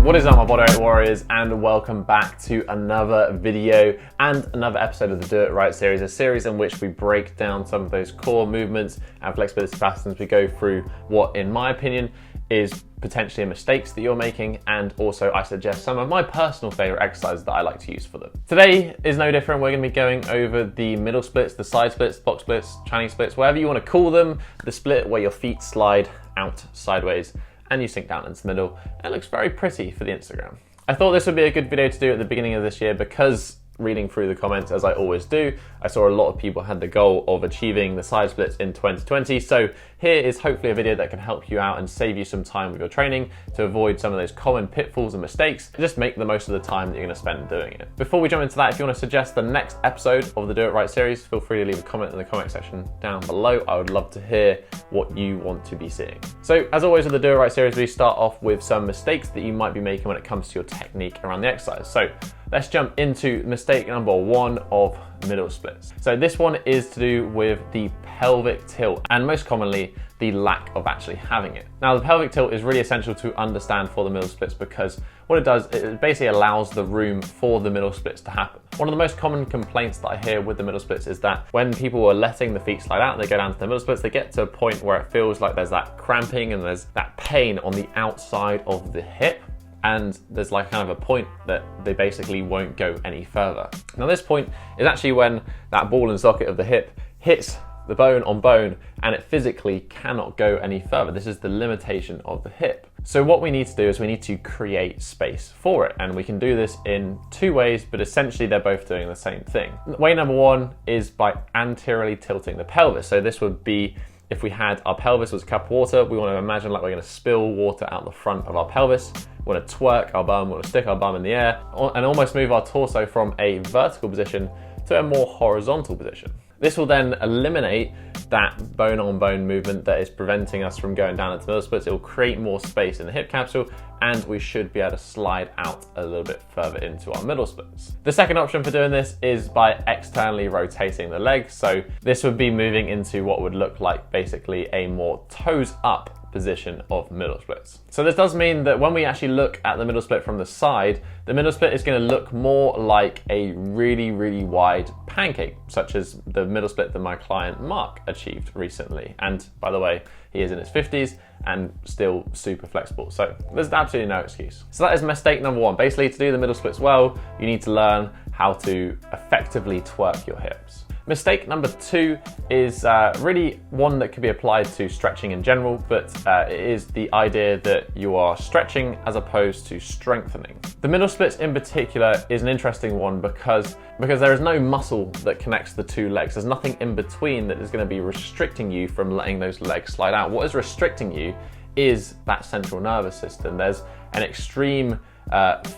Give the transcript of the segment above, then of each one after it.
What is up, my bodyweight warriors, and welcome back to another video and another episode of the Do It Right series, a series in which we break down some of those core movements and flexibility patterns. We go through what, in my opinion, is potentially mistakes that you're making, and also I suggest some of my personal favorite exercises that I like to use for them. Today is no different. We're going to be going over the middle splits, the side splits, box splits, Chinese splits, whatever you want to call them. The split where your feet slide out sideways and you sink down into the middle. It looks very pretty for the Instagram. I thought this would be a good video to do at the beginning of this year because reading through the comments, as I always do, I saw a lot of people had the goal of achieving the side splits in 2020. So here is hopefully a video that can help you out and save you some time with your training to avoid some of those common pitfalls and mistakes. Just make the most of the time that you're going to spend doing it. Before we jump into that, if you want to suggest the next episode of the Do It Right series, feel free to leave a comment in the comment section down below. I would love to hear what you want to be seeing. So as always with the Do It Right series, we start off with some mistakes that you might be making when it comes to your technique around the exercise. So let's jump into mistake number one of middle splits. So this one is to do with the pelvic tilt, and most commonly the lack of actually having it. Now the pelvic tilt is really essential to understand for the middle splits because what it does, it basically allows the room for the middle splits to happen. One of the most common complaints that I hear with the middle splits is that when people are letting the feet slide out and they go down to the middle splits, they get to a point where it feels like there's that cramping and there's that pain on the outside of the hip. And there's like kind of a point that they basically won't go any further. Now this point is actually when that ball and socket of the hip hits the bone on bone and it physically cannot go any further. This is the limitation of the hip. So what we need to do is we need to create space for it, and we can do this in two ways, but essentially they're both doing the same thing. Way number one is by anteriorly tilting the pelvis. So this would be if we had our pelvis was a cup of water, we want to imagine like we're going to spill water out the front of our pelvis. We want to twerk our bum, we want to stick our bum in the air and almost move our torso from a vertical position to a more horizontal position. This will then eliminate that bone on bone movement that is preventing us from going down into middle splits. It will create more space in the hip capsule and we should be able to slide out a little bit further into our middle splits. The second option for doing this is by externally rotating the leg. So this would be moving into what would look like basically a more toes up position of middle splits. So this does mean that when we actually look at the middle split from the side, the middle split is going to look more like a really, really wide pancake, such as the middle split that my client Mark achieved recently. And by the way, he is in his 50s and still super flexible. So there's absolutely no excuse. So that is mistake number one. Basically, to do the middle splits well, you need to learn how to effectively twerk your hips. Mistake number two is really one that could be applied to stretching in general, but it is the idea that you are stretching as opposed to strengthening. The middle splits in particular is an interesting one because there is no muscle that connects the two legs. There's nothing in between that is going to be restricting you from letting those legs slide out. What is restricting you is that central nervous system. There's an extreme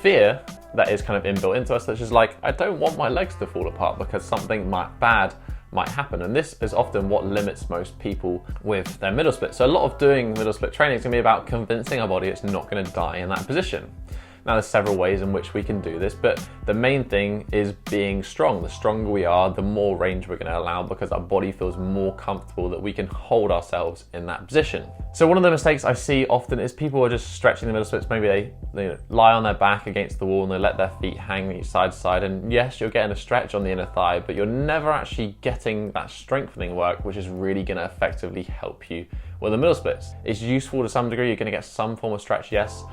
fear that is kind of inbuilt into us that's just like, I don't want my legs to fall apart because something bad might happen. And this is often what limits most people with their middle split. So a lot of doing middle split training is going to be about convincing our body it's not going to die in that position. Now there's several ways in which we can do this, but the main thing is being strong. The stronger we are, the more range we're going to allow because our body feels more comfortable that we can hold ourselves in that position. So one of the mistakes I see often is people are just stretching the middle splits. Maybe they lie on their back against the wall and they let their feet hang each side to side. And yes, you're getting a stretch on the inner thigh, but you're never actually getting that strengthening work, which is really going to effectively help you with the middle splits. It's useful to some degree. You're going to get some form of stretch, yes.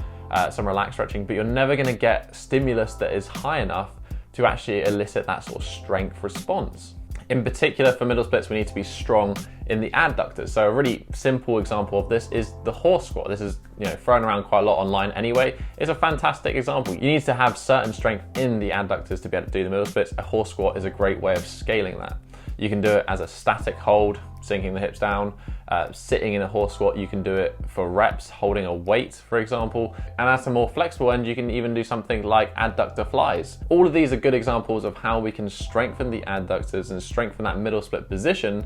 Some relaxed stretching, but you're never going to get stimulus that is high enough to actually elicit that sort of strength response. In particular for middle splits, we need to be strong in the adductors. So a really simple example of this is the horse squat. This is thrown around quite a lot online anyway. It's a fantastic example. You need to have certain strength in the adductors to be able to do the middle splits. A horse squat is a great way of scaling that. You can do it as a static hold, sinking the hips down. Sitting in a horse squat, you can do it for reps, holding a weight, for example. And at a more flexible end, you can even do something like adductor flies. All of these are good examples of how we can strengthen the adductors and strengthen that middle split position.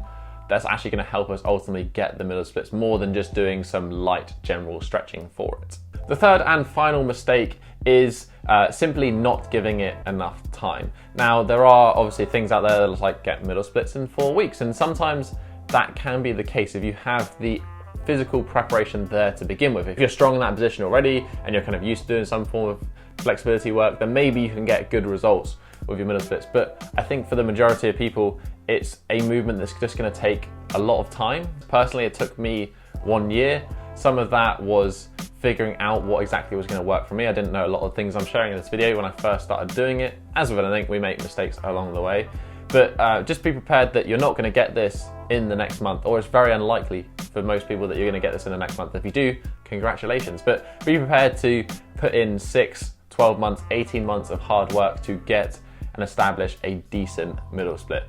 That's actually going to help us ultimately get the middle splits more than just doing some light general stretching for it. The third and final mistake is simply not giving it enough time. Now, there are obviously things out there that like get middle splits in 4 weeks, and sometimes that can be the case if you have the physical preparation there to begin with. If you're strong in that position already and you're kind of used to doing some form of flexibility work, then maybe you can get good results with your middle splits. But I think for the majority of people, it's a movement that's just going to take a lot of time. Personally, it took me 1 year. Some of that was figuring out what exactly was going to work for me. I didn't know a lot of things I'm sharing in this video when I first started doing it. As with anything, we make mistakes along the way. But just be prepared that you're not going to get this in the next month, or it's very unlikely for most people that you're going to get this in the next month. If you do, congratulations. But be prepared to put in 6, 12 months, 18 months of hard work to get and establish a decent middle split.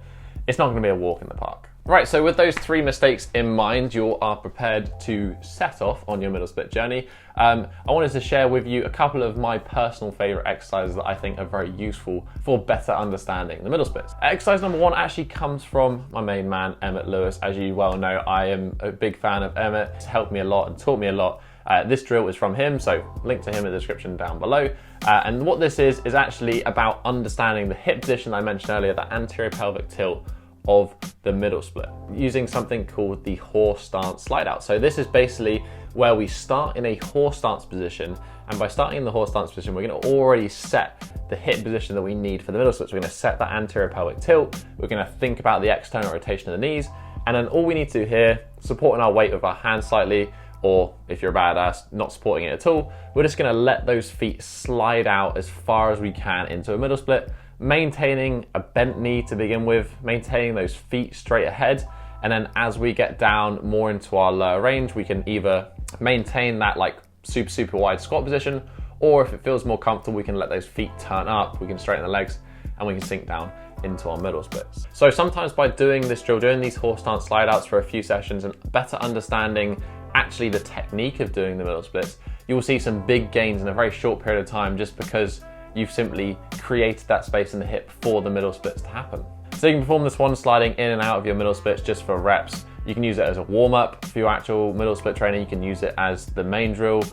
It's not going to be a walk in the park. Right, so with those 3 mistakes in mind, you are prepared to set off on your middle split journey. I wanted to share with you a couple of my personal favorite exercises that I think are very useful for better understanding the middle splits. Exercise number 1 actually comes from my main man, Emmett Lewis. As you well know, I am a big fan of Emmett. He's helped me a lot and taught me a lot. This drill is from him, so link to him in the description down below. And what this is actually about understanding the hip position I mentioned earlier, that anterior pelvic tilt of the middle split, using something called the horse stance slide out. So this is basically where we start in a horse stance position, and by starting in the horse stance position, we're going to already set the hip position that we need for the middle split. So we're going to set that anterior pelvic tilt, we're going to think about the external rotation of the knees, and then all we need to do here, supporting our weight with our hands slightly, or if you're a badass, not supporting it at all, we're just going to let those feet slide out as far as we can into a middle split, maintaining a bent knee to begin with, maintaining those feet straight ahead. And then as we get down more into our lower range, we can either maintain that like super wide squat position, or if it feels more comfortable, we can let those feet turn up, we can straighten the legs, and we can sink down into our middle splits. So sometimes by doing this drill, doing these horse stance slide outs for a few sessions and better understanding actually the technique of doing the middle splits, you will see some big gains in a very short period of time, just because you've simply created that space in the hip for the middle splits to happen. So you can perform this one sliding in and out of your middle splits just for reps. You can use it as a warm-up for your actual middle split training. You can use it as the main drill.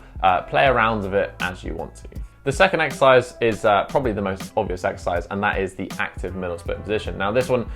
Play around with it as you want to. The second exercise is probably the most obvious exercise, and that is the active middle split position. Now this one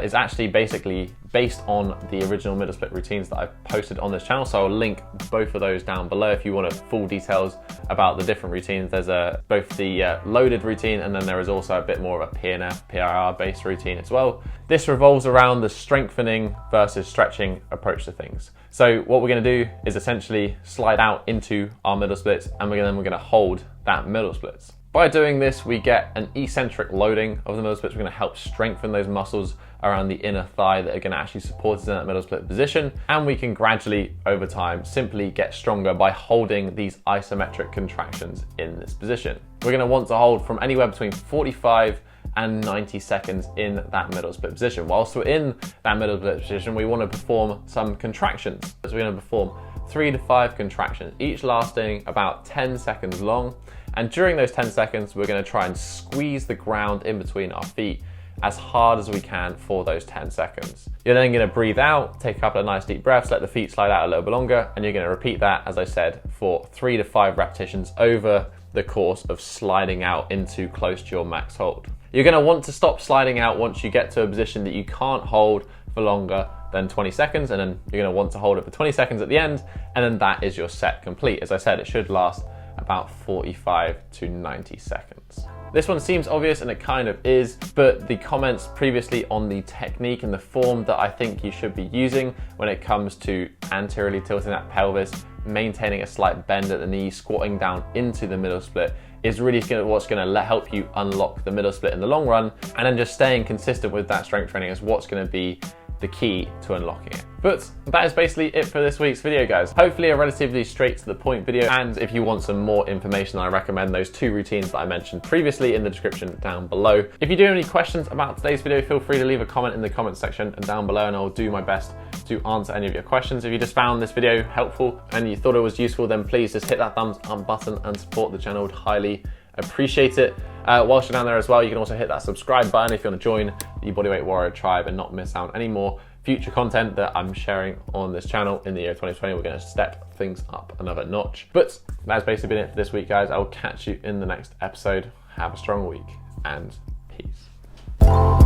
is actually basically based on the original middle split routines that I've posted on this channel, so I'll link both of those down below if you want full details about the different routines. There's both the loaded routine, and then there is also a bit more of a PNF, PRR based routine as well. This revolves around the strengthening versus stretching approach to things. So what we're going to do is essentially slide out into our middle splits, and we're going to hold that middle splits. By doing this, we get an eccentric loading of the middle splits. We're going to help strengthen those muscles around the inner thigh that are going to actually support us in that middle split position, and we can gradually over time simply get stronger by holding these isometric contractions in this position. We're going to want to hold from anywhere between 45 and 90 seconds in that middle split position. Whilst we're in that middle split position, we want to perform some contractions. So we're going to perform 3 to 5 contractions, each lasting about 10 seconds long. And during those 10 seconds, we're going to try and squeeze the ground in between our feet as hard as we can for those 10 seconds. You're then going to breathe out, take a couple of nice deep breaths, let the feet slide out a little bit longer, and you're going to repeat that, as I said, for 3 to 5 repetitions over the course of sliding out into close to your max hold. You're going to want to stop sliding out once you get to a position that you can't hold for longer than 20 seconds, and then you're going to want to hold it for 20 seconds at the end, and then that is your set complete. As I said, it should last about 45 to 90 seconds. This one seems obvious, and it kind of is, but the comments previously on the technique and the form that I think you should be using when it comes to anteriorly tilting that pelvis, maintaining a slight bend at the knee, squatting down into the middle split, is really what's going to help you unlock the middle split in the long run, and then just staying consistent with that strength training is what's going to be the key to unlocking it. But that is basically it for this week's video, guys. Hopefully a relatively straight to the point video, and if you want some more information, I recommend those 2 routines that I mentioned previously in the description down below. If you do have any questions about today's video, feel free to leave a comment in the comments section down below, and I'll do my best to answer any of your questions. If you just found this video helpful and you thought it was useful, then please just hit that thumbs up button and support the channel. I'd highly appreciate it. Whilst you're down there as well, you can also hit that subscribe button if you want to join the Bodyweight Warrior tribe and not miss out on any more future content that I'm sharing on this channel in the year 2020. We're going to step things up another notch. But that's basically been it for this week, guys. I will catch you in the next episode. Have a strong week, and peace.